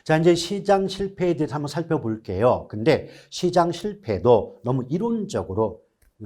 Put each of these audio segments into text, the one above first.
자, 이제 시장 실패에 대해서 한번 살펴볼게요. 근데 시장 실패도 너무 이론적으로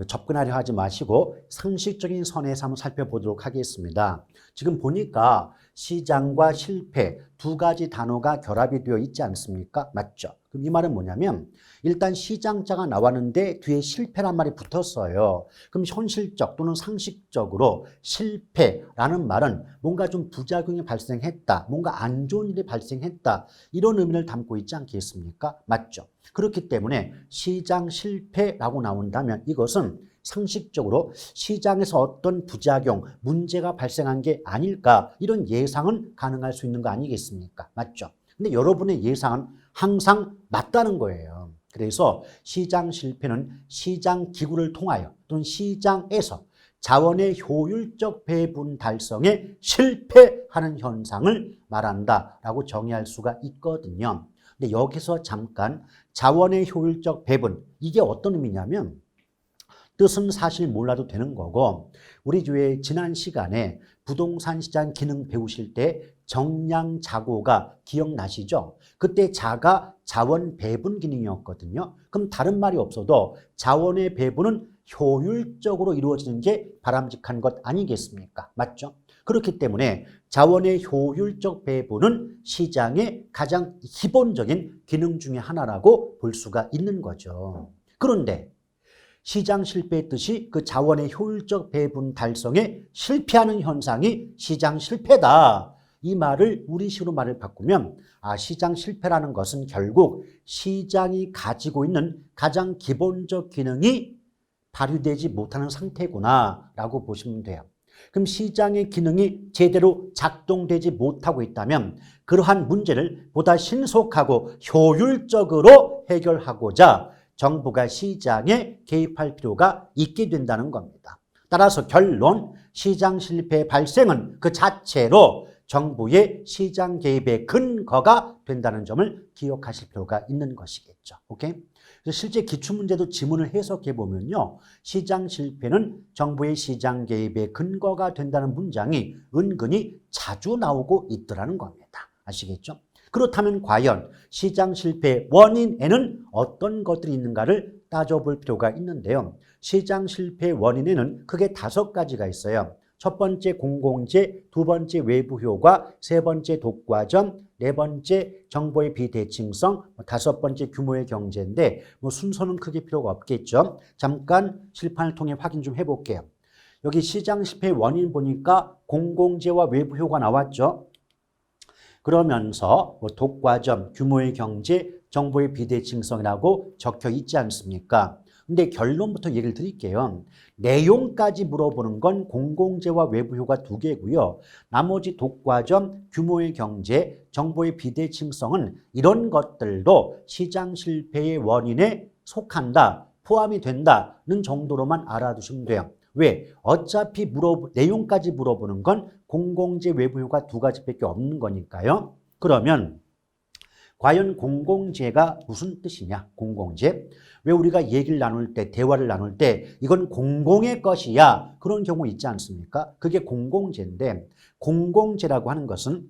접근하려 하지 마시고 상식적인 선에서 한번 살펴보도록 하겠습니다. 지금 보니까 시장과 실패 두 가지 단어가 결합이 되어 있지 않습니까? 맞죠? 그럼 이 말은 뭐냐면 일단 시장자가 나왔는데 뒤에 실패란 말이 붙었어요. 그럼 현실적 또는 상식적으로 실패라는 말은 뭔가 좀 부작용이 발생했다, 뭔가 안 좋은 일이 발생했다, 이런 의미를 담고 있지 않겠습니까? 맞죠? 그렇기 때문에 시장 실패라고 나온다면 이것은 상식적으로 시장에서 어떤 부작용, 문제가 발생한 게 아닐까, 이런 예상은 가능할 수 있는 거 아니겠습니까? 맞죠? 근데 여러분의 예상은 항상 맞다는 거예요. 그래서 시장 실패는 시장 기구를 통하여 또는 시장에서 자원의 효율적 배분 달성에 실패하는 현상을 말한다라고 정의할 수가 있거든요. 근데 여기서 잠깐 자원의 효율적 배분, 이게 어떤 의미냐면 뜻은 사실 몰라도 되는 거고, 우리 교회 지난 시간에 부동산 시장 기능 배우실 때 정량자고가 기억나시죠? 그때 자가 자원 배분 기능이었거든요. 그럼 다른 말이 없어도 자원의 배분은 효율적으로 이루어지는 게 바람직한 것 아니겠습니까? 맞죠? 그렇기 때문에 자원의 효율적 배분은 시장의 가장 기본적인 기능 중에 하나라고 볼 수가 있는 거죠. 그런데 시장 실패의 뜻이 그 자원의 효율적 배분 달성에 실패하는 현상이 시장 실패다. 이 말을 우리식으로 말을 바꾸면 시장 실패라는 것은 결국 시장이 가지고 있는 가장 기본적 기능이 발휘되지 못하는 상태구나 라고 보시면 돼요. 그럼 시장의 기능이 제대로 작동되지 못하고 있다면 그러한 문제를 보다 신속하고 효율적으로 해결하고자 정부가 시장에 개입할 필요가 있게 된다는 겁니다. 따라서 결론, 시장 실패의 발생은 그 자체로 정부의 시장 개입의 근거가 된다는 점을 기억하실 필요가 있는 것이겠죠. 오케이? 그래서 실제 기출문제도 지문을 해석해 보면요, 시장 실패는 정부의 시장 개입의 근거가 된다는 문장이 은근히 자주 나오고 있더라는 겁니다. 아시겠죠? 그렇다면 과연 시장 실패의 원인에는 어떤 것들이 있는가를 따져볼 필요가 있는데요. 시장 실패의 원인에는 크게 5가지가 있어요. 첫 번째 공공재, 두 번째 외부 효과, 세 번째 독과점, 네 번째 정보의 비대칭성, 다섯 번째 규모의 경제인데 순서는 크게 필요가 없겠죠. 잠깐 실판을 통해 확인 좀 해볼게요. 여기 시장 실패의 원인 보니까 공공재와 외부 효과 나왔죠. 그러면서 독과점, 규모의 경제, 정보의 비대칭성이라고 적혀 있지 않습니까? 근데 결론부터 얘기를 드릴게요. 내용까지 물어보는 건 공공재와 외부 효과 2개고요. 나머지 독과점, 규모의 경제, 정보의 비대칭성은 이런 것들도 시장 실패의 원인에 속한다, 포함이 된다는 정도로만 알아두시면 돼요. 왜? 어차피 내용까지 물어보는 건 공공재, 외부 효과 2가지밖에 없는 거니까요. 그러면 과연 공공재가 무슨 뜻이냐? 공공재. 왜 우리가 얘기를 나눌 때, 대화를 나눌 때 이건 공공의 것이야, 그런 경우 있지 않습니까? 그게 공공재인데, 공공재라고 하는 것은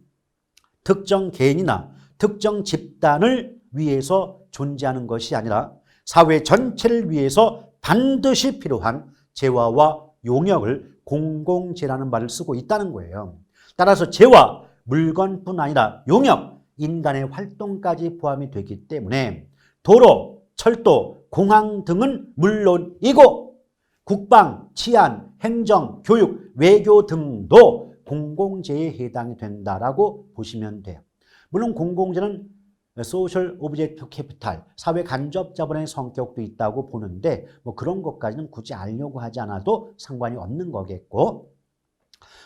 특정 개인이나 특정 집단을 위해서 존재하는 것이 아니라 사회 전체를 위해서 반드시 필요한 재화와 용역을 공공재라는 말을 쓰고 있다는 거예요. 따라서 재화, 물건뿐 아니라 용역, 인간의 활동까지 포함이 되기 때문에 도로, 철도, 공항 등은 물론이고 국방, 치안, 행정, 교육, 외교 등도 공공재에 해당이 된다라고 보시면 돼요. 물론 공공재는 소셜 오브젝트 캐피탈, 사회 간접 자본의 성격도 있다고 보는데 그런 것까지는 굳이 알려고 하지 않아도 상관이 없는 거겠고,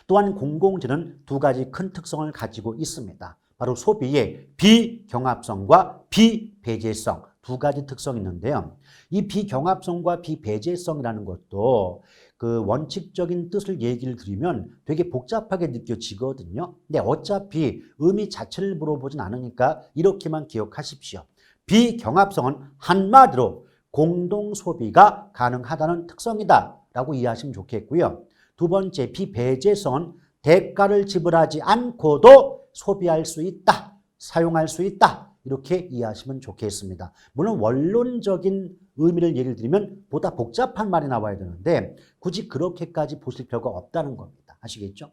또한 공공재는 2가지 큰 특성을 가지고 있습니다. 바로 소비의 비경합성과 비배제성, 2가지 특성이 있는데요. 이 비경합성과 비배제성이라는 것도 그 원칙적인 뜻을 얘기를 드리면 되게 복잡하게 느껴지거든요. 근데 어차피 의미 자체를 물어보진 않으니까 이렇게만 기억하십시오. 비경합성은 한마디로 공동소비가 가능하다는 특성이다 라고 이해하시면 좋겠고요. 두 번째, 비배제성은 대가를 지불하지 않고도 소비할 수 있다, 사용할 수 있다. 이렇게 이해하시면 좋겠습니다. 물론 원론적인 의미를 예를 들면 보다 복잡한 말이 나와야 되는데 굳이 그렇게까지 보실 필요가 없다는 겁니다. 아시겠죠?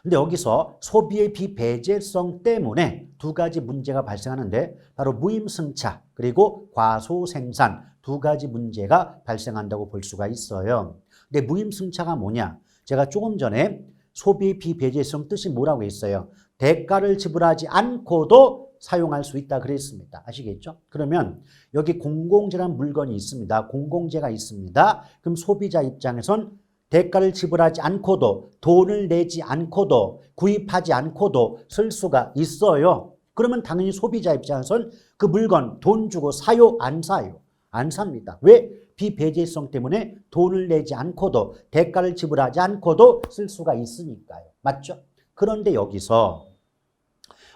근데 여기서 소비의 비배제성 때문에 두 가지 문제가 발생하는데 바로 무임승차 그리고 과소생산 두 가지 문제가 발생한다고 볼 수가 있어요. 근데 무임승차가 뭐냐? 제가 조금 전에 소비 비배제성 뜻이 뭐라고 했어요? 대가를 지불하지 않고도 사용할 수 있다 그랬습니다. 아시겠죠? 그러면 여기 공공재라는 물건이 있습니다. 공공재가 있습니다. 그럼 소비자 입장에선 대가를 지불하지 않고도 돈을 내지 않고도 구입하지 않고도 쓸 수가 있어요. 그러면 당연히 소비자 입장에선 그 물건 돈 주고 사요? 안 사요? 안 삽니다. 왜? 비배제성 때문에 돈을 내지 않고도 대가를 지불하지 않고도 쓸 수가 있으니까요. 맞죠? 그런데 여기서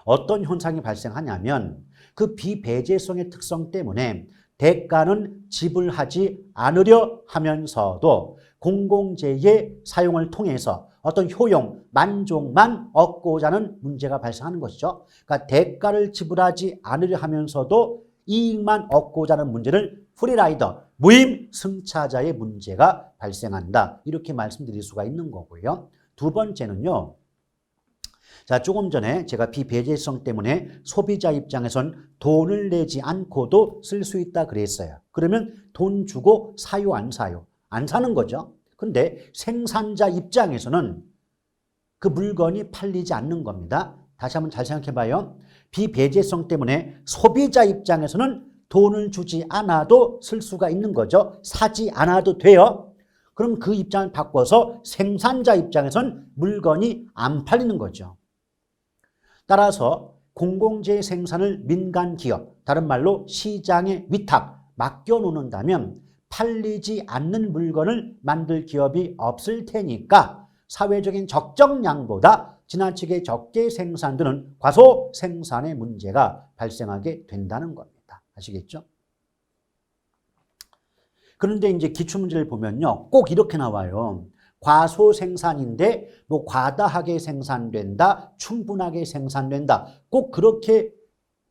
어떤 현상이 발생하냐면 그 비배제성의 특성 때문에 대가는 지불하지 않으려 하면서도 공공재의 사용을 통해서 어떤 효용, 만족만 얻고자 하는 문제가 발생하는 것이죠. 그러니까 대가를 지불하지 않으려 하면서도 이익만 얻고자 하는 문제를 프리라이더, 무임승차자의 문제가 발생한다. 이렇게 말씀드릴 수가 있는 거고요. 두 번째는요. 자, 조금 전에 제가 비배제성 때문에 소비자 입장에선 돈을 내지 않고도 쓸 수 있다 그랬어요. 그러면 돈 주고 사요, 안 사요? 안 사는 거죠. 근데 생산자 입장에서는 그 물건이 팔리지 않는 겁니다. 다시 한번 잘 생각해 봐요. 비배제성 때문에 소비자 입장에서는 돈을 주지 않아도 쓸 수가 있는 거죠. 사지 않아도 돼요. 그럼 그 입장을 바꿔서 생산자 입장에서는 물건이 안 팔리는 거죠. 따라서 공공재 생산을 민간 기업, 다른 말로 시장에 위탁, 맡겨놓는다면 팔리지 않는 물건을 만들 기업이 없을 테니까 사회적인 적정량보다 지나치게 적게 생산되는 과소 생산의 문제가 발생하게 된다는 겁니다. 아시겠죠? 그런데 이제 기출문제를 보면요. 꼭 이렇게 나와요. 과소 생산인데 뭐 과다하게 생산된다, 충분하게 생산된다. 꼭 그렇게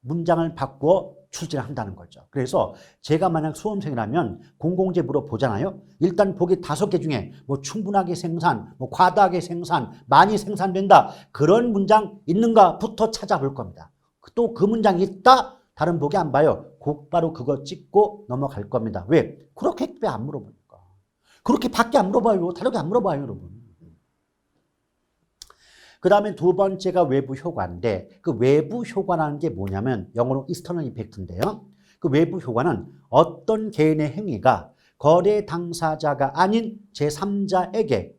문장을 바꾸어 출제를 한다는 거죠. 그래서 제가 만약 수험생이라면 공공재 물어보잖아요. 일단 보기 5개 중에 뭐 충분하게 생산, 뭐 과다하게 생산, 많이 생산된다. 그런 문장 있는가부터 찾아볼 겁니다. 또 그 문장 있다? 다른 보기 안 봐요. 곧바로 그거 찍고 넘어갈 겁니다. 왜? 그렇게 왜 안 물어보니까. 그렇게 밖에 안 물어봐요. 다르게 안 물어봐요, 여러분. 그 다음에 두 번째가 외부 효과인데 그 외부 효과라는 게 뭐냐면 영어로 external effect인데요. 그 외부 효과는 어떤 개인의 행위가 거래 당사자가 아닌 제3자에게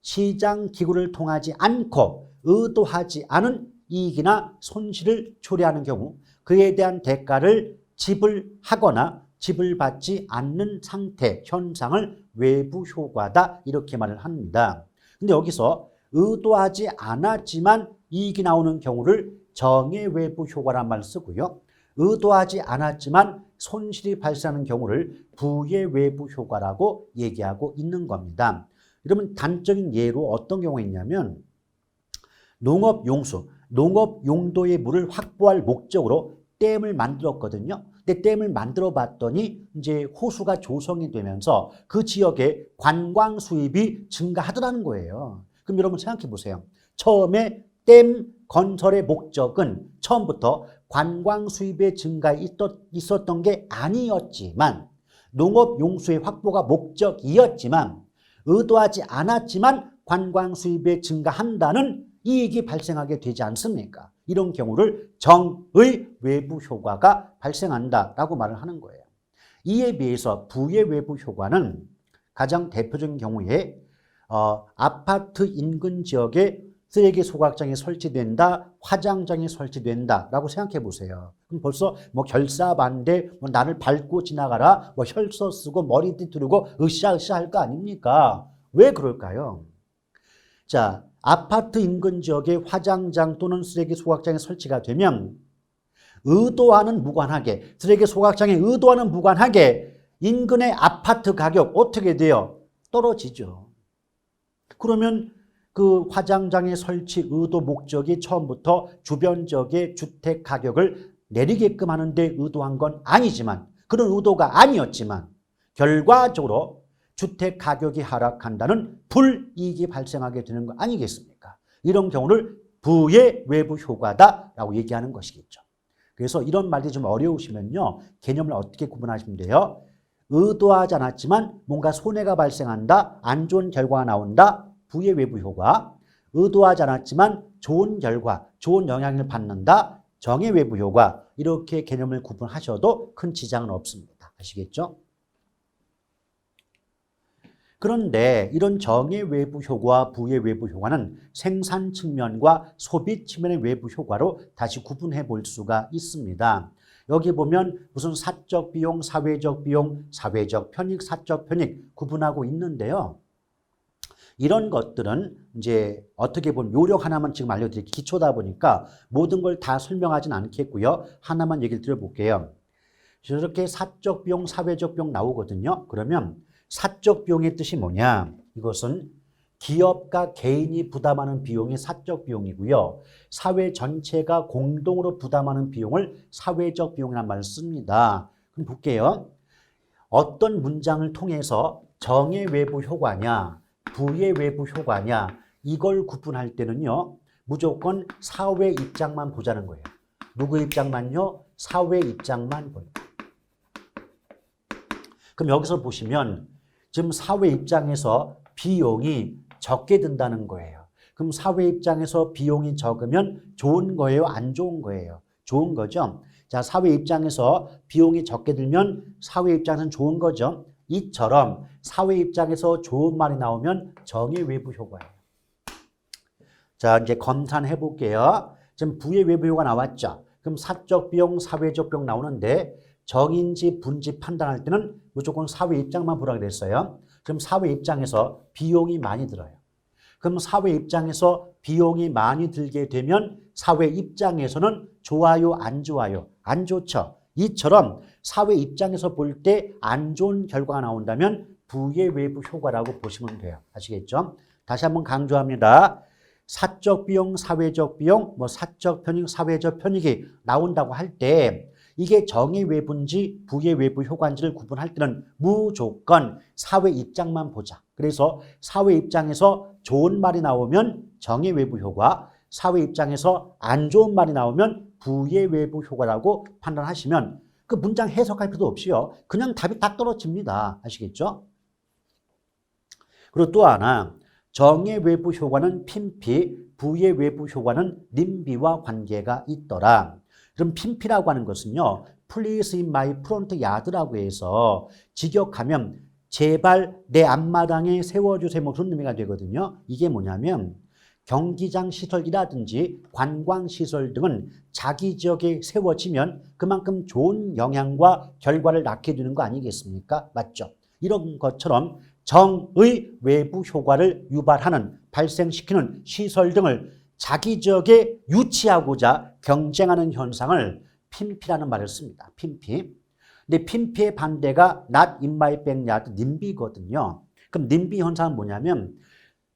시장 기구를 통하지 않고 의도하지 않은 이익이나 손실을 초래하는 경우 그에 대한 대가를 지불하거나 지불받지 않는 상태, 현상을 외부 효과다 이렇게 말을 합니다. 근데 여기서 의도하지 않았지만 이익이 나오는 경우를 정의 외부 효과란 말을 쓰고요. 의도하지 않았지만 손실이 발생하는 경우를 부의 외부 효과라고 얘기하고 있는 겁니다. 여러분 단적인 예로 어떤 경우가 있냐면 농업용수, 농업 용도의 물을 확보할 목적으로 댐을 만들었거든요. 근데 댐을 만들어 봤더니 이제 호수가 조성이 되면서 그 지역에 관광 수입이 증가하더라는 거예요. 그럼 여러분 생각해 보세요. 처음에 댐 건설의 목적은 처음부터 관광 수입의 증가에 있었던 게 아니었지만 농업 용수의 확보가 목적이었지만 의도하지 않았지만 관광 수입에 증가한다는 이익이 발생하게 되지 않습니까? 이런 경우를 정의 외부 효과가 발생한다라고 말을 하는 거예요. 이에 비해서 부의 외부 효과는 가장 대표적인 경우에 아파트 인근 지역에 쓰레기 소각장이 설치된다, 화장장이 설치된다라고 생각해 보세요. 그럼 벌써 뭐 결사반대, 뭐 나를 밟고 지나가라, 뭐 혈서 쓰고 머리 뒤두르고 으쌰으쌰 할 거 아닙니까? 왜 그럴까요? 자, 아파트 인근 지역에 화장장 또는 쓰레기 소각장이 설치가 되면 의도와는 무관하게, 쓰레기 소각장의 의도와는 무관하게 인근의 아파트 가격 어떻게 돼요? 떨어지죠. 그러면 그 화장장의 설치 의도 목적이 처음부터 주변적의 주택 가격을 내리게끔 하는 데 의도한 건 아니지만, 그런 의도가 아니었지만 결과적으로 주택 가격이 하락한다는 불이익이 발생하게 되는 거 아니겠습니까? 이런 경우를 부의 외부 효과다라고 얘기하는 것이겠죠. 그래서 이런 말이 좀 어려우시면요, 개념을 어떻게 구분하시면 돼요? 의도하지 않았지만 뭔가 손해가 발생한다, 안 좋은 결과가 나온다, 부의 외부 효과. 의도하지 않았지만 좋은 결과, 좋은 영향을 받는다, 정의 외부 효과. 이렇게 개념을 구분하셔도 큰 지장은 없습니다. 아시겠죠? 그런데 이런 정의 외부 효과와 부의 외부 효과는 생산 측면과 소비 측면의 외부 효과로 다시 구분해 볼 수가 있습니다. 여기 보면 무슨 사적 비용, 사회적 비용, 사회적 편익, 사적 편익 구분하고 있는데요. 이런 것들은 이제 어떻게 보면 요령 하나만 지금 알려드릴게요. 기초다 보니까 모든 걸 다 설명하진 않겠고요. 하나만 얘기를 드려볼게요. 이렇게 사적 비용, 사회적 비용 나오거든요. 그러면 사적 비용의 뜻이 뭐냐? 이것은 기업과 개인이 부담하는 비용이 사적 비용이고요. 사회 전체가 공동으로 부담하는 비용을 사회적 비용이라는 말을 씁니다. 그럼 볼게요. 어떤 문장을 통해서 정의 외부 효과냐, 부의 외부 효과냐, 이걸 구분할 때는요, 무조건 사회 입장만 보자는 거예요. 누구 입장만요? 사회 입장만 보는 거예요. 그럼 여기서 보시면 지금 사회 입장에서 비용이 적게 든다는 거예요. 그럼 사회 입장에서 비용이 적으면 좋은 거예요? 안 좋은 거예요? 좋은 거죠. 자, 사회 입장에서 비용이 적게 들면 사회 입장에서는 좋은 거죠. 이처럼 사회 입장에서 좋은 말이 나오면 정의 외부 효과예요. 자, 이제 검산해 볼게요. 지금 부의 외부 효과 나왔죠. 그럼 사적 비용, 사회적 비용 나오는데 정인지 분지 판단할 때는 무조건 사회 입장만 보라고 그랬어요. 그럼 사회 입장에서 비용이 많이 들어요. 그럼 사회 입장에서 비용이 많이 들게 되면 사회 입장에서는 좋아요, 안 좋아요? 안 좋죠. 이처럼 사회 입장에서 볼 때 안 좋은 결과가 나온다면 부의 외부 효과라고 보시면 돼요. 아시겠죠? 다시 한번 강조합니다. 사적 비용, 사회적 비용, 사적 편익, 사회적 편익이 나온다고 할 때 이게 정의 외부인지 부의 외부 효과인지를 구분할 때는 무조건 사회 입장만 보자. 그래서 사회 입장에서 좋은 말이 나오면 정의 외부 효과, 사회 입장에서 안 좋은 말이 나오면 부의 외부 효과라고 판단하시면 그 문장 해석할 필요도 없이요. 그냥 답이 딱 떨어집니다. 아시겠죠? 그리고 또 하나, 정의 외부 효과는 핀피, 부의 외부 효과는 님비와 관계가 있더라. 그럼 핀피라고 하는 것은요, Please in my front yard라고 해서 직역하면 제발 내 앞마당에 세워주세요. 뭐 그런 의미가 되거든요. 이게 뭐냐면 경기장 시설이라든지 관광시설 등은 자기 지역에 세워지면 그만큼 좋은 영향과 결과를 낳게 되는 거 아니겠습니까? 맞죠? 이런 것처럼 정의 외부 효과를 유발하는, 발생시키는 시설 등을 자기 지역에 유치하고자 경쟁하는 현상을 핀피라는 말을 씁니다. 핀피. 근데 핀피의 반대가 not in my backyard, 님비거든요. 그럼 님비 현상은 뭐냐면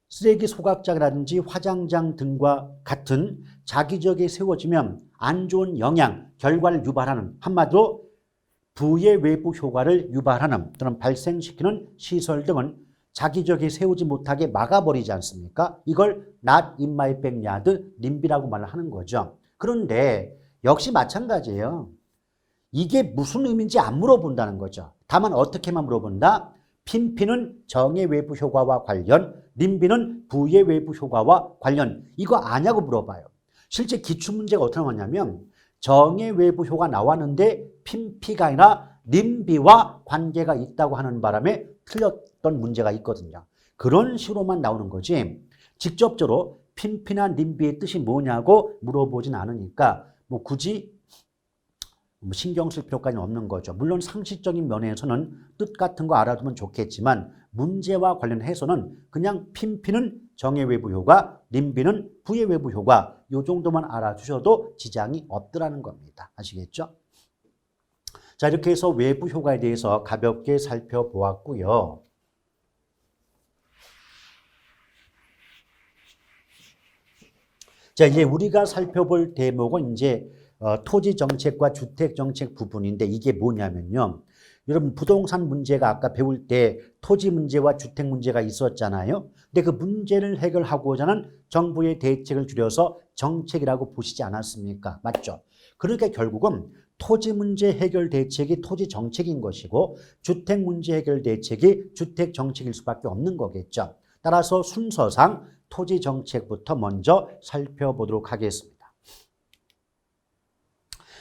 쓰레기 소각장이라든지 화장장 등과 같은 자기 지역에 세워지면 안 좋은 영향, 결과를 유발하는, 한마디로 부의 외부 효과를 유발하는 또는 발생시키는 시설 등은 자기 지역에 세우지 못하게 막아버리지 않습니까? 이걸 not in my backyard, 님비라고 말을 하는 거죠. 그런데 역시 마찬가지예요. 이게 무슨 의미인지 안 물어본다는 거죠. 다만 어떻게만 물어본다? 핀피는 정의 외부 효과와 관련, 님비는 부의 외부 효과와 관련. 이거 아냐고 물어봐요. 실제 기출문제가 어떻게 나왔냐면 정의 외부 효과 나왔는데 핀피가 아니라 님비와 관계가 있다고 하는 바람에 틀렸던 문제가 있거든요. 그런 식으로만 나오는 거지 직접적으로 핀피나 님비의 뜻이 뭐냐고 물어보진 않으니까 뭐 굳이 신경 쓸 필요까지는 없는 거죠. 물론 상식적인 면에서는 뜻 같은 거 알아두면 좋겠지만 문제와 관련해서는 그냥 핀피는 정의 외부 효과, 님비는 부의 외부 효과 이 정도만 알아두셔도 지장이 없더라는 겁니다. 아시겠죠? 자, 이렇게 해서 외부 효과에 대해서 가볍게 살펴보았고요. 자, 이제 우리가 살펴볼 대목은 이제 토지 정책과 주택 정책 부분인데 이게 뭐냐면요. 여러분 부동산 문제가 아까 배울 때 토지 문제와 주택 문제가 있었잖아요. 근데 그 문제를 해결하고자 하는 정부의 대책을 줄여서 정책이라고 보시지 않았습니까? 맞죠? 그러니까 결국은 토지 문제 해결 대책이 토지 정책인 것이고 주택 문제 해결 대책이 주택 정책일 수밖에 없는 거겠죠. 따라서 순서상 토지 정책부터 먼저 살펴보도록 하겠습니다.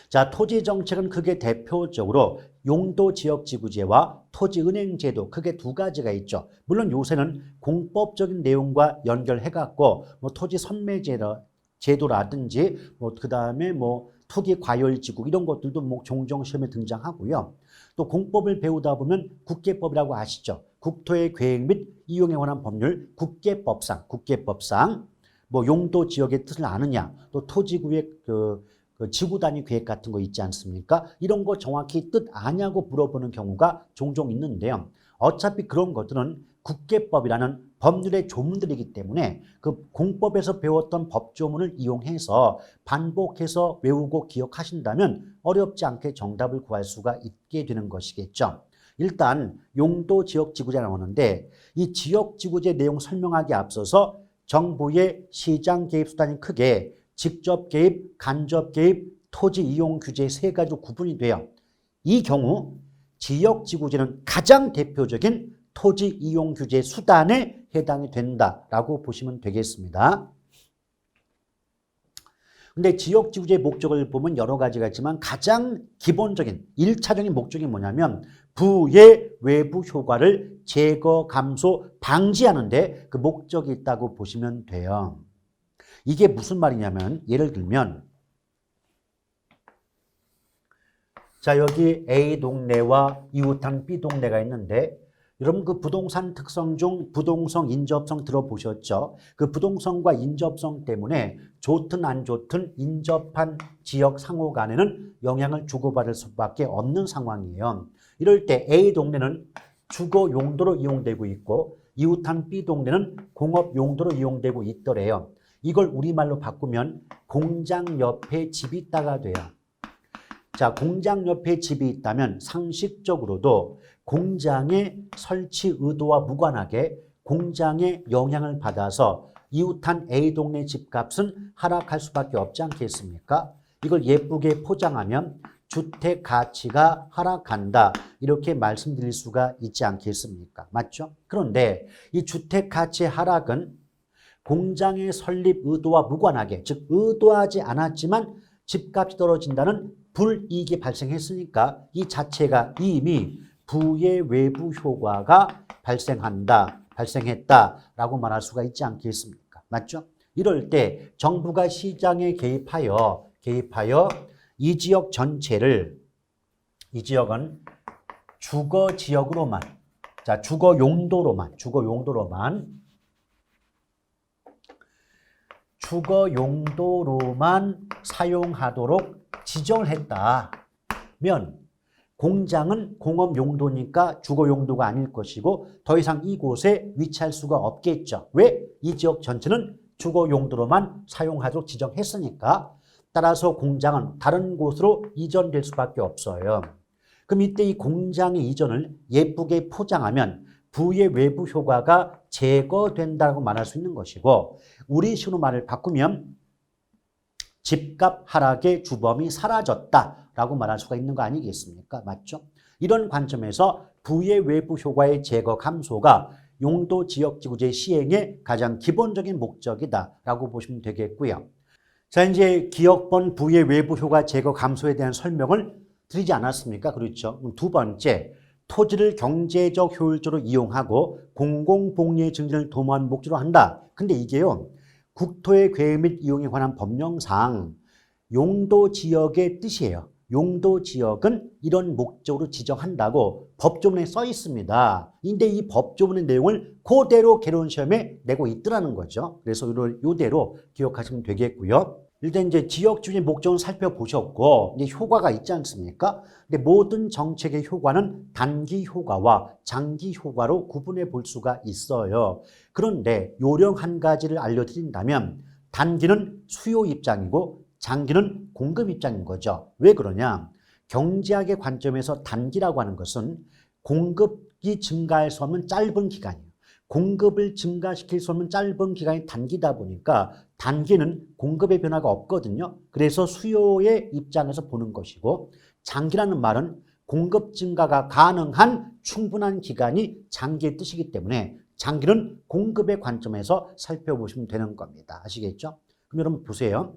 자, 토지 정책은 크게 대표적으로 용도지역지구제와 토지은행제도 크게 두 가지가 있죠. 물론 요새는 공법적인 내용과 연결해갖고 뭐 토지 선매제도라든지 그다음에 투기과열지구 이런 것들도 종종 시험에 등장하고요. 또 공법을 배우다 보면 국계법이라고 아시죠? 국토의 계획 및 이용에 관한 법률 국계법상 용도 지역의 뜻을 아느냐, 또 토지구역 그 지구 단위 계획 같은 거 있지 않습니까? 이런 거 정확히 뜻 아냐고 물어보는 경우가 종종 있는데요. 어차피 그런 것들은 국계법이라는 법률의 조문들이기 때문에 그 공법에서 배웠던 법조문을 이용해서 반복해서 외우고 기억하신다면 어렵지 않게 정답을 구할 수가 있게 되는 것이겠죠. 일단 용도지역지구제 나오는데 이 지역지구제 내용 설명하기 앞서서 정부의 시장 개입 수단이 크게 직접 개입, 간접 개입, 토지 이용 규제 세 가지로 구분이 돼요. 이 경우 지역지구제는 가장 대표적인 토지 이용 규제 수단에 해당이 된다라고 보시면 되겠습니다. 근데 지역지구제의 목적을 보면 여러 가지가 있지만 가장 기본적인 1차적인 목적이 뭐냐면 부의 외부 효과를 제거, 감소, 방지하는 데 그 목적이 있다고 보시면 돼요. 이게 무슨 말이냐면 예를 들면 자 여기 A 동네와 이웃한 B 동네가 있는데 여러분 그 부동산 특성 중 부동성, 인접성 들어보셨죠? 그 부동성과 인접성 때문에 좋든 안 좋든 인접한 지역 상호 간에는 영향을 주고받을 수밖에 없는 상황이에요. 이럴 때 A 동네는 주거 용도로 이용되고 있고 이웃한 B 동네는 공업 용도로 이용되고 있더래요. 이걸 우리말로 바꾸면 공장 옆에 집이 있다가 돼요. 자, 공장 옆에 집이 있다면 상식적으로도 공장의 설치 의도와 무관하게 공장의 영향을 받아서 이웃한 A 동네 집값은 하락할 수밖에 없지 않겠습니까? 이걸 예쁘게 포장하면 주택 가치가 하락한다 이렇게 말씀드릴 수가 있지 않겠습니까? 맞죠? 그런데 이 주택 가치 하락은 공장의 설립 의도와 무관하게 즉 의도하지 않았지만 집값이 떨어진다는 불이익이 발생했으니까 이 자체가 이미 부의 외부 효과가 발생했다라고 말할 수가 있지 않겠습니까? 맞죠? 이럴 때 정부가 시장에 개입하여 이 지역 전체를 이 지역은 주거 지역으로만 주거 용도로만 사용하도록 지정을 했다면 공장은 공업 용도니까 주거 용도가 아닐 것이고 더 이상 이곳에 위치할 수가 없겠죠. 왜? 이 지역 전체는 주거 용도로만 사용하도록 지정했으니까 따라서 공장은 다른 곳으로 이전될 수밖에 없어요. 그럼 이때 이 공장의 이전을 예쁘게 포장하면 부의 외부 효과가 제거된다고 말할 수 있는 것이고 우리식으로 말을 바꾸면 집값 하락의 주범이 사라졌다라고 말할 수가 있는 거 아니겠습니까? 맞죠? 이런 관점에서 부의 외부 효과의 제거 감소가 용도지역지구제 시행의 가장 기본적인 목적이다라고 보시면 되겠고요. 자, 이제 기억본 부의 외부 효과 제거 감소에 대한 설명을 드리지 않았습니까? 그렇죠. 두 번째, 토지를 경제적 효율적으로 이용하고 공공복리의 증진을 도모하는 목적으로 한다. 근데 이게요. 국토의 계획 및 이용에 관한 법령상 용도지역의 뜻이에요. 용도지역은 이런 목적으로 지정한다고 법조문에 써 있습니다. 근데 이 법조문의 내용을 그대로 개론 시험에 내고 있더라는 거죠. 그래서 이대로 기억하시면 되겠고요. 일단 이제 지역주의 목적은 살펴보셨고 이제 효과가 있지 않습니까? 근데 모든 정책의 효과는 단기 효과와 장기 효과로 구분해 볼 수가 있어요. 그런데 요령 한 가지를 알려드린다면 단기는 수요 입장이고 장기는 공급 입장인 거죠. 왜 그러냐? 경제학의 관점에서 단기라고 하는 것은 공급이 증가할 수 없는 짧은 기간이에요. 공급을 증가시킬 수 없는 짧은 기간이 단기다 보니까 단기는 공급의 변화가 없거든요. 그래서 수요의 입장에서 보는 것이고 장기라는 말은 공급 증가가 가능한 충분한 기간이 장기의 뜻이기 때문에 장기는 공급의 관점에서 살펴보시면 되는 겁니다. 아시겠죠? 그럼 여러분 보세요.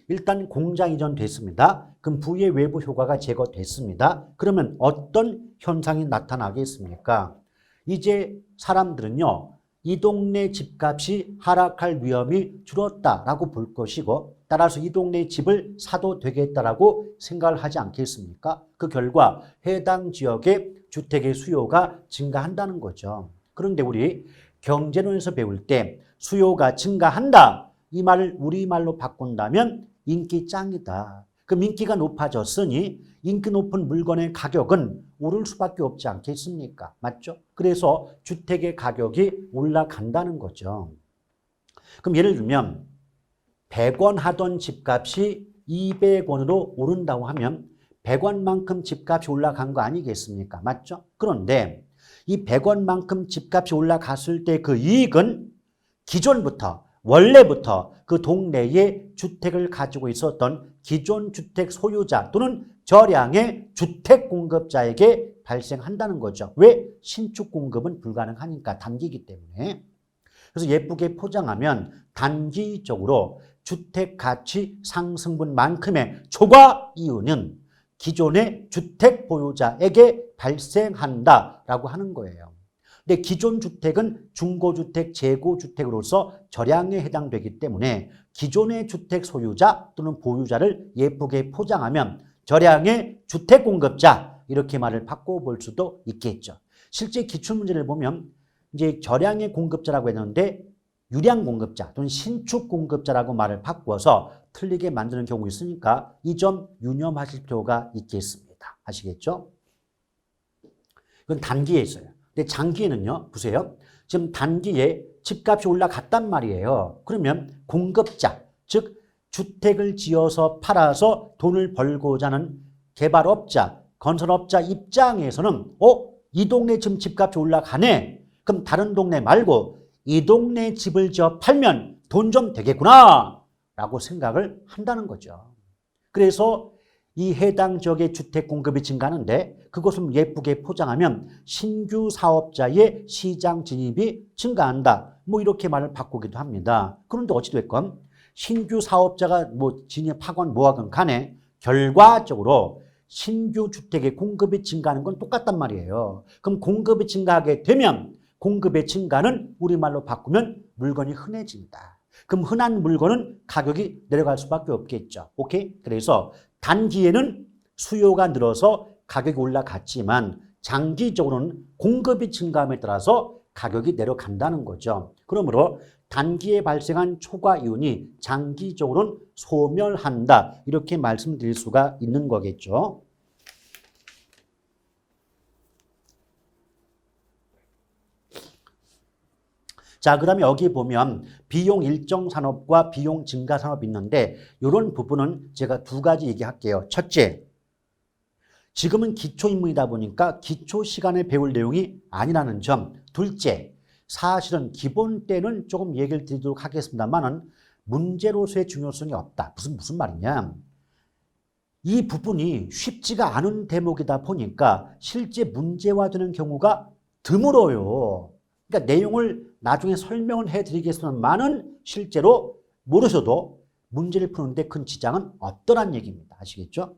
일단 공장 이전됐습니다. 그럼 부의 외부 효과가 제거됐습니다. 그러면 어떤 현상이 나타나겠습니까? 이제 사람들은요, 이 동네 집값이 하락할 위험이 줄었다라고 볼 것이고 따라서 이 동네 집을 사도 되겠다라고 생각을 하지 않겠습니까? 그 결과 해당 지역의 주택의 수요가 증가한다는 거죠. 그런데 우리 경제론에서 배울 때 수요가 증가한다 이 말을 우리말로 바꾼다면 인기 짱이다. 그럼 인기가 높아졌으니 인기 높은 물건의 가격은 오를 수밖에 없지 않겠습니까? 맞죠? 그래서 주택의 가격이 올라간다는 거죠. 그럼 예를 들면 100원 하던 집값이 200원으로 오른다고 하면 100원만큼 집값이 올라간 거 아니겠습니까? 맞죠? 그런데 이 100원만큼 집값이 올라갔을 때 그 이익은 기존부터 원래부터 그 동네에 주택을 가지고 있었던 기존 주택 소유자 또는 저량의 주택 공급자에게 발생한다는 거죠. 왜? 신축 공급은 불가능하니까 단기이기 때문에. 그래서 예쁘게 포장하면 단기적으로 주택 가치 상승분만큼의 초과 이유는 기존의 주택 보유자에게 발생한다라고 하는 거예요. 근데 기존 주택은 중고주택, 재고주택으로서 저량에 해당되기 때문에 기존의 주택 소유자 또는 보유자를 예쁘게 포장하면 저량의 주택 공급자 이렇게 말을 바꿔볼 수도 있겠죠. 실제 기출문제를 보면 이제 저량의 공급자라고 했는데 유량 공급자 또는 신축 공급자라고 말을 바꿔서 틀리게 만드는 경우가 있으니까 이 점 유념하실 필요가 있겠습니다. 아시겠죠? 이건 단기에 있어요. 근데 장기에는요, 보세요. 지금 단기에 집값이 올라갔단 말이에요. 그러면 공급자, 즉 주택을 지어서 팔아서 돈을 벌고자 하는 개발업자, 건설업자 입장에서는 이 동네 지금 집값이 올라가네. 그럼 다른 동네 말고 이 동네 집을 지어 팔면 돈 좀 되겠구나 라고 생각을 한다는 거죠. 그래서 이 해당 지역의 주택 공급이 증가하는데 그것을 예쁘게 포장하면 신규 사업자의 시장 진입이 증가한다. 뭐 이렇게 말을 바꾸기도 합니다. 그런데 어찌됐건 신규 사업자가 뭐 진입하건 뭐하건 간에 결과적으로 신규 주택의 공급이 증가하는 건 똑같단 말이에요. 그럼 공급이 증가하게 되면 공급의 증가는 우리말로 바꾸면 물건이 흔해진다. 그럼 흔한 물건은 가격이 내려갈 수밖에 없겠죠. 오케이? 그래서 단기에는 수요가 늘어서 가격이 올라갔지만 장기적으로는 공급이 증가함에 따라서 가격이 내려간다는 거죠. 그러므로 단기에 발생한 초과 이윤이 장기적으로는 소멸한다. 이렇게 말씀드릴 수가 있는 거겠죠. 자, 그다음에 여기 보면 비용 일정 산업과 비용 증가 산업이 있는데 이런 부분은 제가 두 가지 얘기할게요. 첫째, 지금은 기초 인문이다 보니까 기초 시간에 배울 내용이 아니라는 점. 둘째, 사실은 기본 때는 조금 얘기를 드리도록 하겠습니다만은 문제로서의 중요성이 없다. 무슨 말이냐? 이 부분이 쉽지가 않은 대목이다 보니까 실제 문제화되는 경우가 드물어요. 그러니까 내용을 나중에 설명을 해드리겠습니다만은 실제로 모르셔도 문제를 푸는데 큰 지장은 없더란 얘기입니다. 아시겠죠?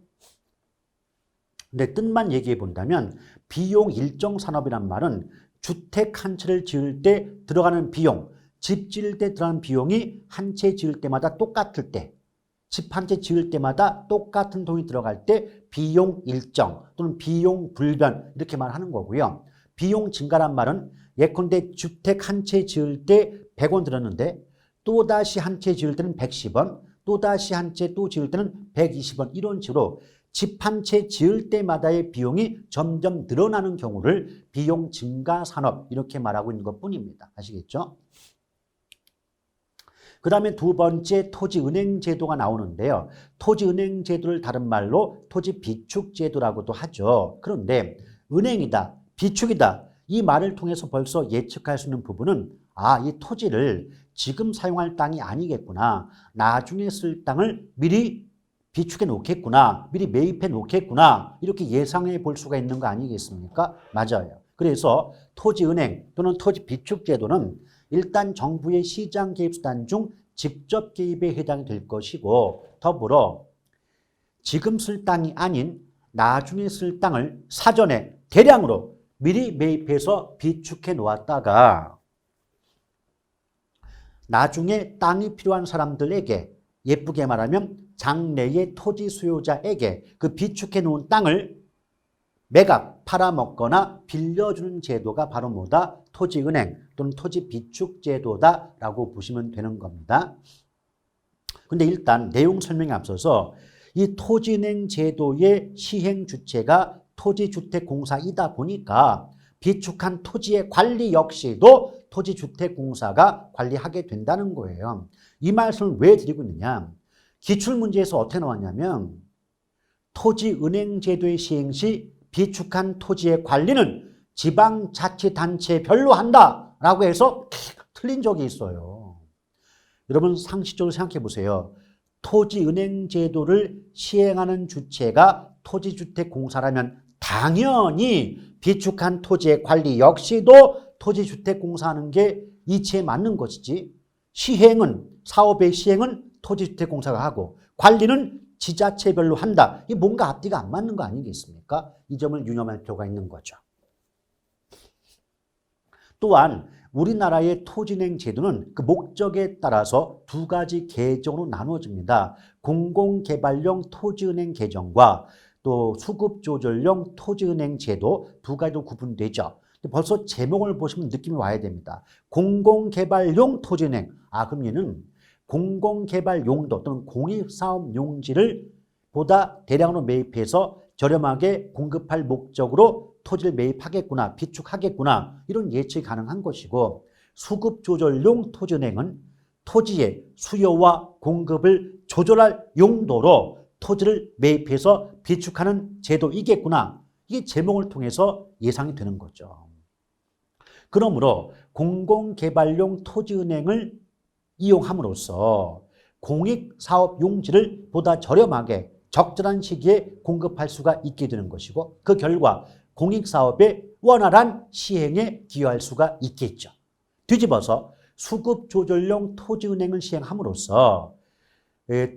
근데 뜻만 얘기해 본다면 비용 일정 산업이란 말은 주택 한 채를 지을 때 들어가는 비용, 집 지을 때 들어가는 비용이 한 채 지을 때마다 똑같을 때, 집 한 채 지을 때마다 똑같은 돈이 들어갈 때 비용 일정 또는 비용 불변 이렇게 말하는 거고요. 비용 증가란 말은 예컨대 주택 한 채 지을 때 100원 들었는데 또다시 한 채 지을 때는 110원, 또다시 한 채 또 지을 때는 120원 이런 식으로 집 한 채 지을 때마다의 비용이 점점 늘어나는 경우를 비용 증가 산업 이렇게 말하고 있는 것뿐입니다. 아시겠죠? 그 다음에 두 번째 토지은행제도가 나오는데요. 토지은행제도를 다른 말로 토지비축제도라고도 하죠. 그런데 은행이다, 비축이다 이 말을 통해서 벌써 예측할 수 있는 부분은 이 토지를 지금 사용할 땅이 아니겠구나. 나중에 쓸 땅을 미리 비축해 놓겠구나. 미리 매입해 놓겠구나. 이렇게 예상해 볼 수가 있는 거 아니겠습니까? 맞아요. 그래서 토지은행 또는 토지비축제도는 일단 정부의 시장 개입 수단 중 직접 개입에 해당이 될 것이고 더불어 지금 쓸 땅이 아닌 나중에 쓸 땅을 사전에 대량으로 미리 매입해서 비축해 놓았다가 나중에 땅이 필요한 사람들에게 예쁘게 말하면 장래의 토지 수요자에게 그 비축해 놓은 땅을 매각, 팔아먹거나 빌려주는 제도가 바로 뭐다? 토지은행 또는 토지비축제도다라고 보시면 되는 겁니다. 근데 일단 내용 설명에 앞서서 이 토지은행 제도의 시행 주체가 토지주택공사이다 보니까 비축한 토지의 관리 역시도 토지주택공사가 관리하게 된다는 거예요. 이 말씀을 왜 드리고 있느냐? 기출문제에서 어떻게 나왔냐면 토지은행 제도의 시행 시 비축한 토지의 관리는 지방자치단체별로 한다라고 해서 틀린 적이 있어요. 여러분 상식적으로 생각해 보세요. 토지은행 제도를 시행하는 주체가 토지주택공사라면 당연히 비축한 토지의 관리 역시도 토지주택공사하는 게 이치에 맞는 것이지 사업의 시행은 토지주택공사가 하고 관리는 지자체별로 한다. 이 뭔가 앞뒤가 안 맞는 거 아니겠습니까? 이 점을 유념할 필요가 있는 거죠. 또한 우리나라의 토지은행 제도는 그 목적에 따라서 두 가지 계정으로 나누어집니다. 공공개발용 토지은행 계정과 또 수급조절용 토지은행 제도 두 가지로 구분되죠. 벌써 제목을 보시면 느낌이 와야 됩니다. 공공개발용 토지은행. 그럼 얘는 공공개발 용도 또는 공익사업 용지를 보다 대량으로 매입해서 저렴하게 공급할 목적으로 토지를 매입하겠구나, 비축하겠구나 이런 예측이 가능한 것이고 수급조절용 토지은행은 토지의 수요와 공급을 조절할 용도로 토지를 매입해서 비축하는 제도이겠구나. 이게 제목을 통해서 예상이 되는 거죠. 그러므로 공공개발용 토지은행을 이용함으로써 공익사업 용지를 보다 저렴하게 적절한 시기에 공급할 수가 있게 되는 것이고 그 결과 공익사업의 원활한 시행에 기여할 수가 있겠죠. 뒤집어서 수급조절용 토지은행을 시행함으로써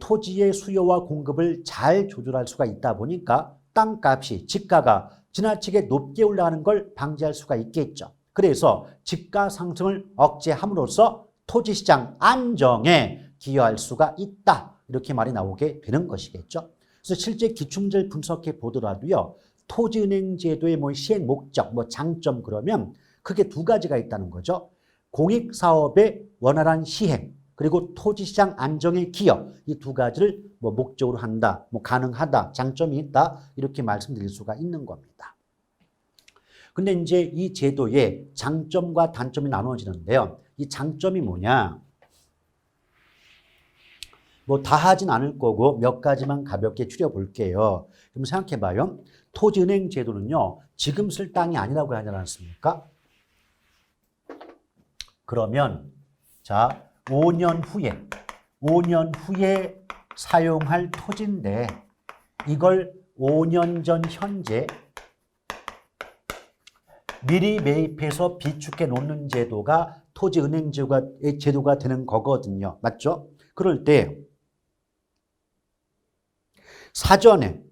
토지의 수요와 공급을 잘 조절할 수가 있다 보니까 땅값이, 집가가 지나치게 높게 올라가는 걸 방지할 수가 있겠죠. 그래서 집가 상승을 억제함으로써 토지시장 안정에 기여할 수가 있다. 이렇게 말이 나오게 되는 것이겠죠. 그래서 실제 기출문제를 분석해 보더라도요. 토지은행 제도의 시행 목적, 장점 그러면 크게 두 가지가 있다는 거죠. 공익사업의 원활한 시행 그리고 토지시장 안정에 기여 이 두 가지를 목적으로 한다, 가능하다, 장점이 있다 이렇게 말씀드릴 수가 있는 겁니다. 근데 이제 이 제도의 장점과 단점이 나눠지는데요. 이 장점이 뭐냐? 다 하진 않을 거고 몇 가지만 가볍게 추려볼게요. 그럼 생각해봐요. 토지은행 제도는요. 지금 쓸 땅이 아니라고 하지 않았습니까? 그러면 자 5년 후에 사용할 토지인데 이걸 5년 전 현재 미리 매입해서 비축해 놓는 제도가 토지은행 제도가 되는 거거든요. 맞죠? 그럴 때 사전에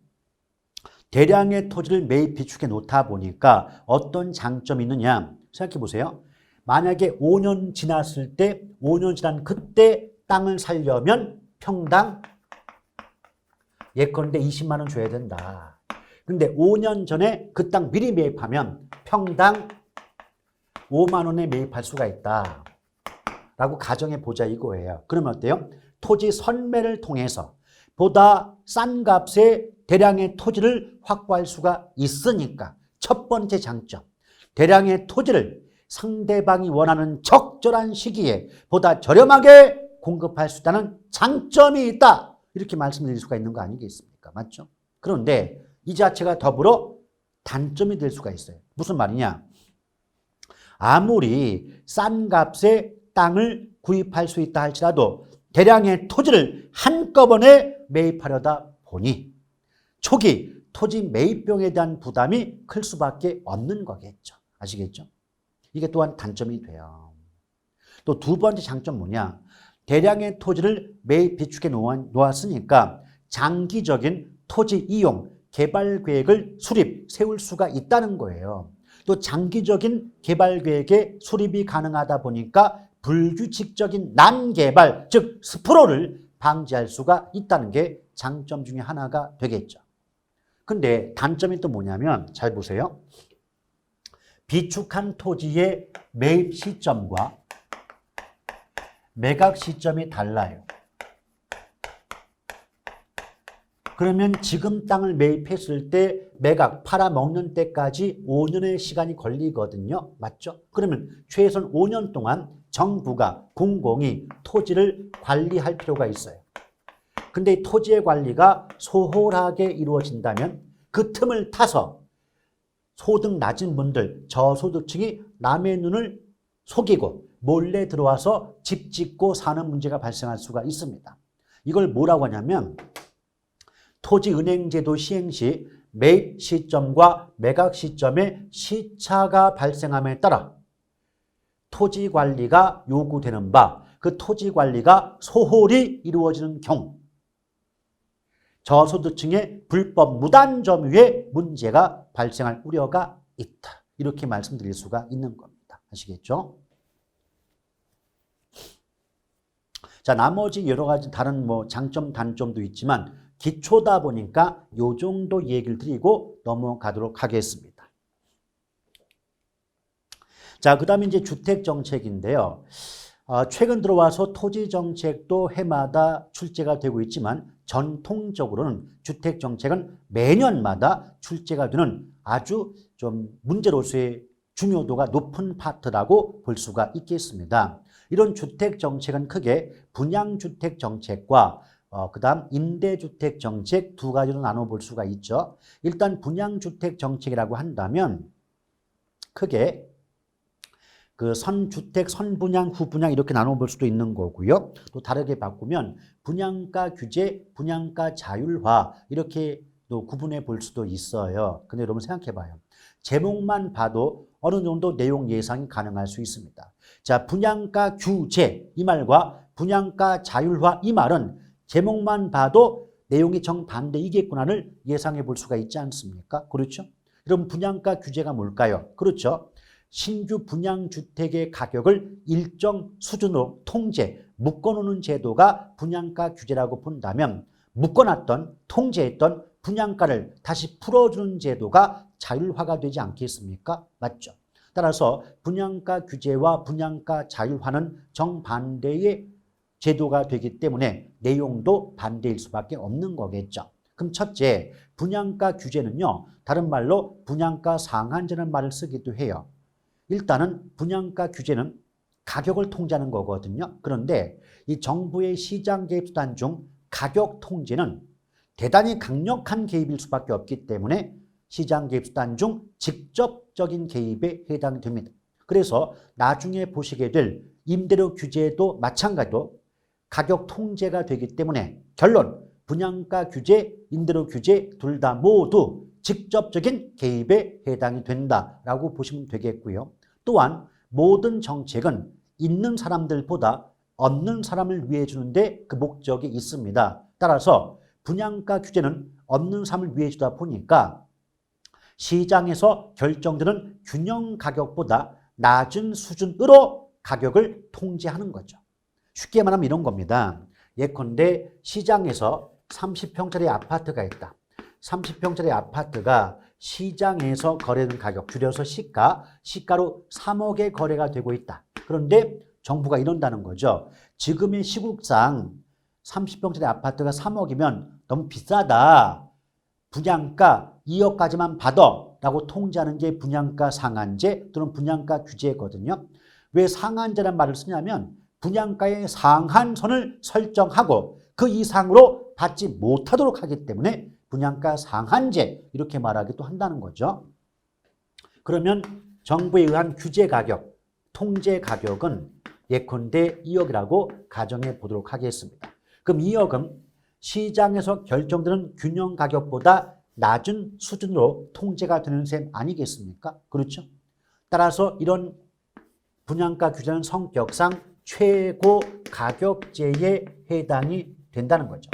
대량의 토지를 매입 비축해 놓다 보니까 어떤 장점이 있느냐 생각해 보세요. 만약에 5년 지났을 때 5년 지난 그때 땅을 살려면 평당 예컨대 20만 원 줘야 된다. 근데 5년 전에 그 땅 미리 매입하면 평당 5만 원에 매입할 수가 있다. 라고 가정해 보자 이거예요. 그러면 어때요? 토지 선매를 통해서 보다 싼 값에 대량의 토지를 확보할 수가 있으니까 첫 번째 장점. 대량의 토지를 상대방이 원하는 적절한 시기에 보다 저렴하게 공급할 수 있다는 장점이 있다. 이렇게 말씀드릴 수가 있는 거 아니겠습니까? 맞죠? 그런데 이 자체가 더불어 단점이 될 수가 있어요. 무슨 말이냐? 아무리 싼 값에 땅을 구입할 수 있다 할지라도 대량의 토지를 한꺼번에 매입하려다 보니 초기 토지 매입비용에 대한 부담이 클 수밖에 없는 거겠죠. 아시겠죠? 이게 또한 단점이 돼요. 또 두 번째 장점 뭐냐? 대량의 토지를 매입 비축해 놓았으니까 장기적인 토지 이용, 개발 계획을 세울 수가 있다는 거예요. 또 장기적인 개발 계획에 수립이 가능하다 보니까 불규칙적인 난개발, 즉 스프롤을 방지할 수가 있다는 게 장점 중에 하나가 되겠죠. 근데 단점이 또 뭐냐면 잘 보세요. 비축한 토지의 매입 시점과 매각 시점이 달라요. 그러면 지금 땅을 매입했을 때 매각 팔아먹는 때까지 5년의 시간이 걸리거든요. 맞죠? 그러면 최소한 5년 동안 정부가 공공이 토지를 관리할 필요가 있어요. 근데 이 토지의 관리가 소홀하게 이루어진다면 그 틈을 타서 소득 낮은 분들, 저소득층이 남의 눈을 속이고 몰래 들어와서 집 짓고 사는 문제가 발생할 수가 있습니다. 이걸 뭐라고 하냐면 토지은행제도 시행 시 매입 시점과 매각 시점에 시차가 발생함에 따라 토지 관리가 요구되는 바, 그 토지 관리가 소홀히 이루어지는 경우 저소득층의 불법 무단 점유에 문제가 발생할 우려가 있다. 이렇게 말씀드릴 수가 있는 겁니다. 아시겠죠? 자, 나머지 여러 가지 다른 장점, 단점도 있지만 기초다 보니까 요 정도 얘기를 드리고 넘어가도록 하겠습니다. 자, 그 다음에 이제 주택정책인데요. 최근 들어와서 토지정책도 해마다 출제가 되고 있지만 전통적으로는 주택정책은 매년마다 출제가 되는 아주 좀 문제로서의 중요도가 높은 파트라고 볼 수가 있겠습니다. 이런 주택정책은 크게 분양주택정책과 그다음 임대주택정책 두 가지로 나눠볼 수가 있죠. 일단 분양주택정책이라고 한다면 크게 그 선주택, 선분양, 후분양 이렇게 나눠볼 수도 있는 거고요. 또 다르게 바꾸면 분양가 규제, 분양가 자율화 이렇게 또 구분해 볼 수도 있어요. 근데 여러분 생각해 봐요. 제목만 봐도 어느 정도 내용 예상이 가능할 수 있습니다. 자, 분양가 규제 이 말과 분양가 자율화 이 말은 제목만 봐도 내용이 정반대이겠구나를 예상해 볼 수가 있지 않습니까? 그렇죠? 그럼 분양가 규제가 뭘까요? 그렇죠? 신규 분양주택의 가격을 일정 수준으로 통제, 묶어놓는 제도가 분양가 규제라고 본다면 묶어놨던, 통제했던 분양가를 다시 풀어주는 제도가 자율화가 되지 않겠습니까? 맞죠? 따라서 분양가 규제와 분양가 자율화는 정반대의 제도가 되기 때문에 내용도 반대일 수밖에 없는 거겠죠. 그럼 첫째, 분양가 규제는요, 다른 말로 분양가 상한제라는 말을 쓰기도 해요. 일단은 분양가 규제는 가격을 통제하는 거거든요. 그런데 이 정부의 시장 개입 수단 중 가격 통제는 대단히 강력한 개입일 수밖에 없기 때문에 시장 개입 수단 중 직접적인 개입에 해당됩니다. 그래서 나중에 보시게 될 임대료 규제도 마찬가지로 가격 통제가 되기 때문에 결론, 분양가 규제, 임대료 규제 둘 다 모두 직접적인 개입에 해당이 된다라고 보시면 되겠고요. 또한 모든 정책은 있는 사람들보다 없는 사람을 위해 주는데 그 목적이 있습니다. 따라서 분양가 규제는 없는 사람을 위해 주다 보니까 시장에서 결정되는 균형 가격보다 낮은 수준으로 가격을 통제하는 거죠. 쉽게 말하면 이런 겁니다. 예컨대 시장에서 30평짜리 아파트가 있다. 30평짜리 아파트가 시장에서 거래되는 가격, 줄여서 시가로 3억에 거래가 되고 있다. 그런데 정부가 이런다는 거죠. 지금의 시국상 30평짜리 아파트가 3억이면 너무 비싸다. 분양가 2억까지만 받아 라고 통제하는 게 분양가 상한제 또는 분양가 규제거든요. 왜 상한제란 말을 쓰냐면 분양가의 상한선을 설정하고 그 이상으로 받지 못하도록 하기 때문에 분양가 상한제 이렇게 말하기도 한다는 거죠. 그러면 정부에 의한 규제 가격, 통제 가격은 예컨대 2억이라고 가정해 보도록 하겠습니다. 그럼 2억은 시장에서 결정되는 균형 가격보다 낮은 수준으로 통제가 되는 셈 아니겠습니까? 그렇죠? 따라서 이런 분양가 규제는 성격상 최고 가격제에 해당이 된다는 거죠.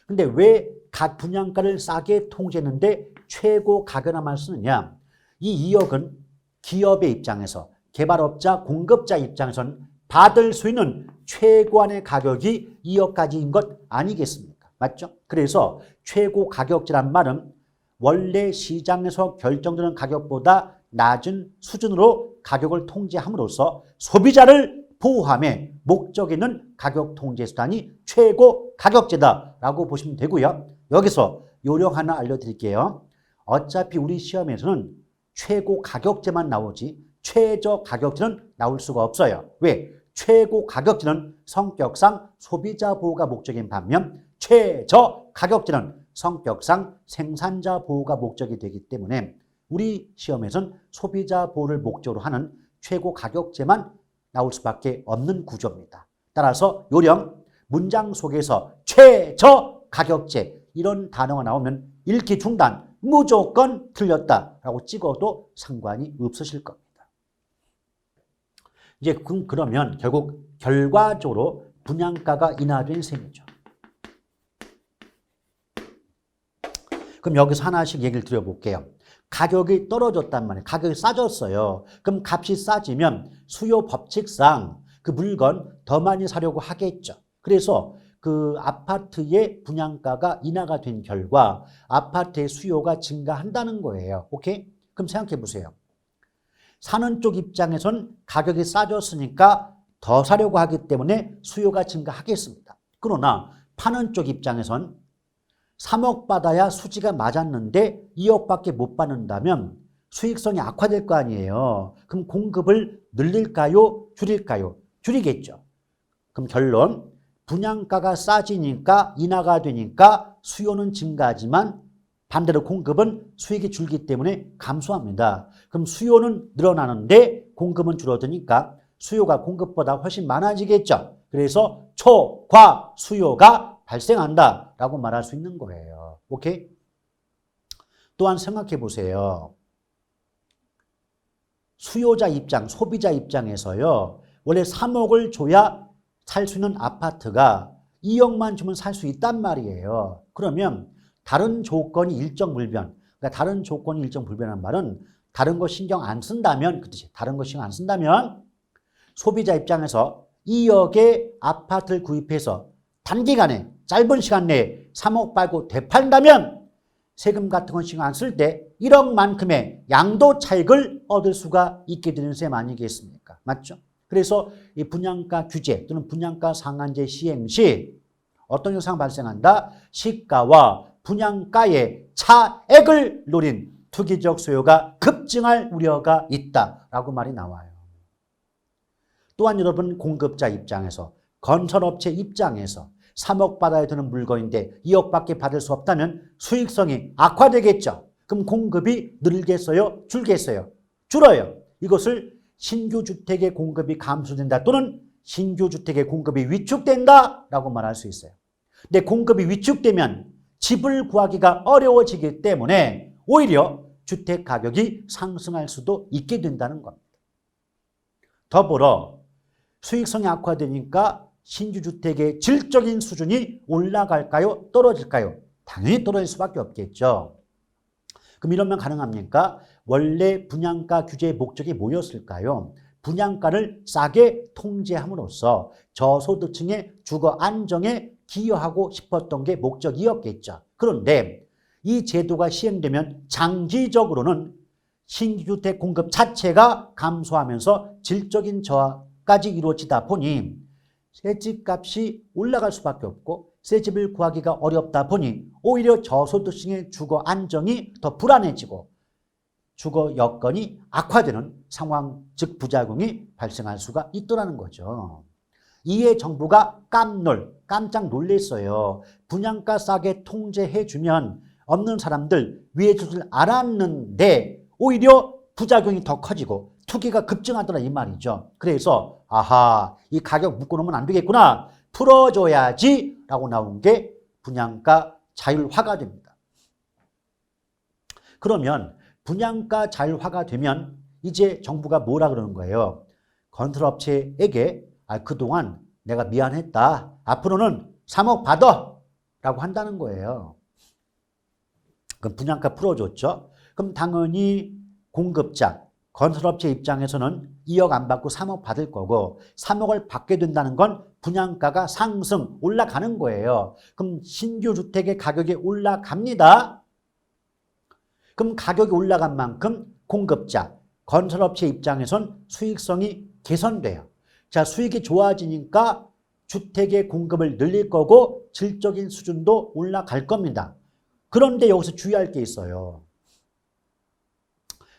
근데 왜 각 분양가를 싸게 통제했는데 최고 가격만 쓰느냐? 이 2억은 기업의 입장에서 개발업자, 공급자 입장에서는 받을 수 있는 최고한의 가격이 2억까지인 것 아니겠습니까? 맞죠? 그래서 최고 가격제란 말은 원래 시장에서 결정되는 가격보다 낮은 수준으로 가격을 통제함으로써 소비자를 보호함의 목적이 있는 가격 통제 수단이 최고 가격제다라고 보시면 되고요. 여기서 요령 하나 알려드릴게요. 어차피 우리 시험에서는 최고 가격제만 나오지 최저 가격제는 나올 수가 없어요. 왜? 최고 가격제는 성격상 소비자 보호가 목적인 반면 최저 가격제는 성격상 생산자 보호가 목적이 되기 때문에 우리 시험에서는 소비자 보호를 목적으로 하는 최고 가격제만 나올 수밖에 없는 구조입니다. 따라서 요령, 문장 속에서 최저 가격제 이런 단어가 나오면 읽기 중단, 무조건 틀렸다라고 찍어도 상관이 없으실 겁니다. 이제 그러면 결국 결과적으로 분양가가 인하된 셈이죠. 그럼 여기서 하나씩 얘기를 드려볼게요. 가격이 떨어졌단 말이에요. 가격이 싸졌어요. 그럼 값이 싸지면 수요 법칙상 그 물건 더 많이 사려고 하겠죠. 그래서 그 아파트의 분양가가 인하가 된 결과 아파트의 수요가 증가한다는 거예요. 오케이? 그럼 생각해 보세요. 사는 쪽 입장에선 가격이 싸졌으니까 더 사려고 하기 때문에 수요가 증가하겠습니다. 그러나 파는 쪽 입장에선 3억 받아야 수지가 맞았는데 2억밖에 못 받는다면 수익성이 악화될 거 아니에요. 그럼 공급을 늘릴까요? 줄일까요? 줄이겠죠. 그럼 결론, 분양가가 싸지니까 인하가 되니까 수요는 증가하지만 반대로 공급은 수익이 줄기 때문에 감소합니다. 그럼 수요는 늘어나는데 공급은 줄어드니까 수요가 공급보다 훨씬 많아지겠죠. 그래서 초과 수요가 발생한다라고 말할 수 있는 거예요. 오케이? 또한 생각해 보세요. 수요자 입장, 소비자 입장에서요. 원래 3억을 줘야 살 수 있는 아파트가 2억만 주면 살 수 있단 말이에요. 그러면 다른 조건이 일정불변, 그러니까 다른 조건이 일정불변한 말은 다른 거 신경 안 쓴다면, 그 뜻이 다른 거 신경 안 쓴다면 소비자 입장에서 2억의 아파트를 구입해서 단기간에 짧은 시간 내에 3억 받고 되팔다면 세금 같은 건 신경 안 쓸 때 1억만큼의 양도 차익을 얻을 수가 있게 되는 셈 아니겠습니까? 맞죠? 그래서 이 분양가 규제 또는 분양가 상한제 시행 시 어떤 현상이 발생한다? 시가와 분양가의 차액을 노린 투기적 수요가 급증할 우려가 있다라고 말이 나와요. 또한 여러분 공급자 입장에서 건설업체 입장에서 3억 받아야 되는 물건인데 2억밖에 받을 수 없다면 수익성이 악화되겠죠. 그럼 공급이 늘겠어요? 줄겠어요? 줄어요. 이것을 신규 주택의 공급이 감소된다 또는 신규 주택의 공급이 위축된다라고 말할 수 있어요. 근데 공급이 위축되면 집을 구하기가 어려워지기 때문에 오히려 주택 가격이 상승할 수도 있게 된다는 겁니다. 더불어 수익성이 악화되니까 신규주택의 질적인 수준이 올라갈까요? 떨어질까요? 당연히 떨어질 수밖에 없겠죠. 그럼 이러면 가능합니까? 원래 분양가 규제의 목적이 뭐였을까요? 분양가를 싸게 통제함으로써 저소득층의 주거 안정에 기여하고 싶었던 게 목적이었겠죠. 그런데 이 제도가 시행되면 장기적으로는 신규주택 공급 자체가 감소하면서 질적인 저하까지 이루어지다 보니 새 집값이 올라갈 수밖에 없고 새 집을 구하기가 어렵다 보니 오히려 저소득층의 주거 안정이 더 불안해지고 주거 여건이 악화되는 상황, 즉 부작용이 발생할 수가 있더라는 거죠. 이에 정부가 깜짝 놀랐어요. 분양가 싸게 통제해주면 없는 사람들 위해 줄 알았는데 오히려 부작용이 더 커지고 투기가 급증하더라 이 말이죠. 그래서 아하, 이 가격 묶어놓으면 안 되겠구나, 풀어줘야지 라고 나온 게 분양가 자율화가 됩니다. 그러면 분양가 자율화가 되면 이제 정부가 뭐라 그러는 거예요? 건설업체에게 그동안 내가 미안했다, 앞으로는 3억 받아 라고 한다는 거예요. 그럼 분양가 풀어줬죠. 그럼 당연히 공급자, 건설업체 입장에서는 2억 안 받고 3억 받을 거고, 3억을 받게 된다는 건 분양가가 상승, 올라가는 거예요. 그럼 신규 주택의 가격이 올라갑니다. 그럼 가격이 올라간 만큼 공급자, 건설업체 입장에선 수익성이 개선돼요. 자, 수익이 좋아지니까 주택의 공급을 늘릴 거고 질적인 수준도 올라갈 겁니다. 그런데 여기서 주의할 게 있어요.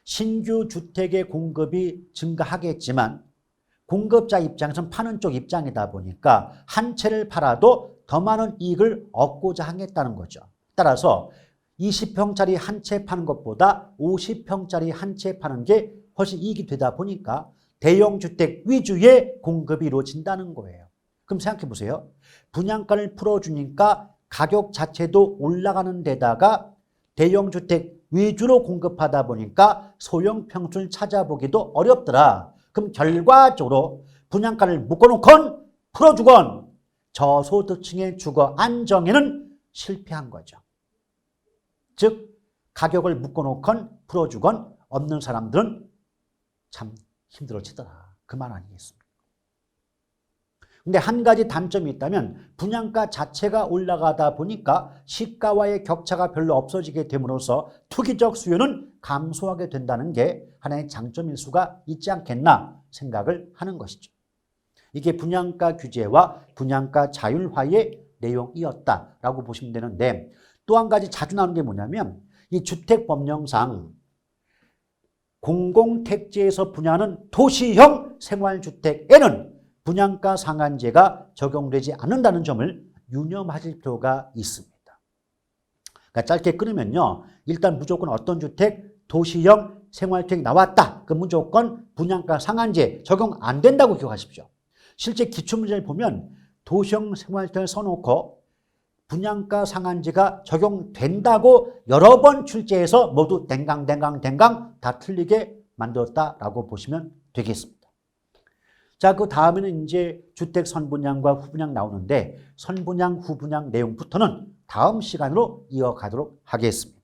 신규 주택의 공급이 증가하겠지만 공급자 입장에서는 파는 쪽 입장이다 보니까 한 채를 팔아도 더 많은 이익을 얻고자 하겠다는 거죠. 따라서 20평짜리 한 채 파는 것보다 50평짜리 한 채 파는 게 훨씬 이익이 되다 보니까 대형 주택 위주의 공급이 이루어진다는 거예요. 그럼 생각해 보세요. 분양가를 풀어주니까 가격 자체도 올라가는 데다가 대형 주택 위주로 공급하다 보니까 소형 평수를 찾아보기도 어렵더라. 그럼 결과적으로 분양가를 묶어놓건 풀어주건 저소득층의 주거 안정에는 실패한 거죠. 즉 가격을 묶어놓건 풀어주건 없는 사람들은 참 힘들어지더라, 그 말 아니겠습니까? 근데 한 가지 단점이 있다면 분양가 자체가 올라가다 보니까 시가와의 격차가 별로 없어지게 됨으로써 투기적 수요는 감소하게 된다는 게 하나의 장점일 수가 있지 않겠나 생각을 하는 것이죠. 이게 분양가 규제와 분양가 자율화의 내용이었다라고 보시면 되는데, 또 한 가지 자주 나오는 게 뭐냐면 이 주택법령상 공공택지에서 분양하는 도시형 생활주택에는 분양가 상한제가 적용되지 않는다는 점을 유념하실 필요가 있습니다. 그러니까 짧게 끊으면요, 일단 무조건 어떤 주택? 도시형 생활주택이 나왔다. 그 무조건 분양가 상한제 적용 안 된다고 기억하십시오. 실제 기출문제를 보면 도시형 생활주택을 써놓고 분양가 상한제가 적용된다고 여러 번 출제해서 모두 댕강 다 틀리게 만들었다라고 보시면 되겠습니다. 자, 그 다음에는 이제 주택 선분양과 후분양 나오는데 선분양, 후분양 내용부터는 다음 시간으로 이어가도록 하겠습니다.